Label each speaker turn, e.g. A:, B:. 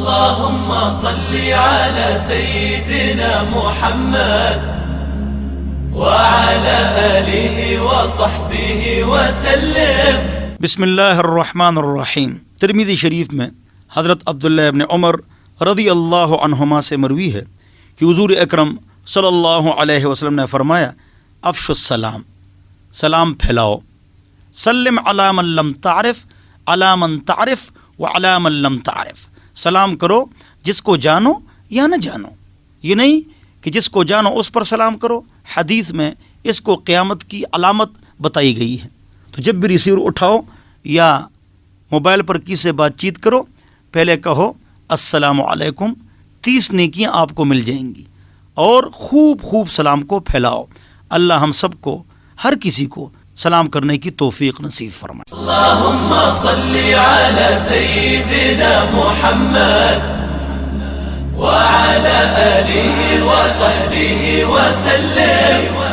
A: اللهم صل على سيدنا محمد وعلى آله وصحبه وسلم.
B: بسم اللہ الرحمن الرحیم. ترمذی شریف میں حضرت عبداللہ ابن عمر رضی اللہ عنہما سے مروی ہے کہ حضور اکرم صلی اللہ علیہ وسلم نے فرمایا افشوا السلام، سلام پھیلاؤ. سلم علی من لم تعرف علی من تعرف وعلی من لم تعرف. سلام کرو جس کو جانو یا نہ جانو. یہ نہیں کہ جس کو جانو اس پر سلام کرو. حدیث میں اس کو قیامت کی علامت بتائی گئی ہے. تو جب بھی ریسیور اٹھاؤ یا موبائل پر کسی سے بات چیت کرو، پہلے کہو السلام علیکم. 30 نیکیاں آپ کو مل جائیں گی. اور خوب خوب سلام کو پھیلاؤ. اللہ ہم سب کو، ہر کسی کو سلام کرنے کی توفیق نصیب فرمائے.
A: اللهم صل على سيدنا محمد وعلى آله وصحبه وسلم.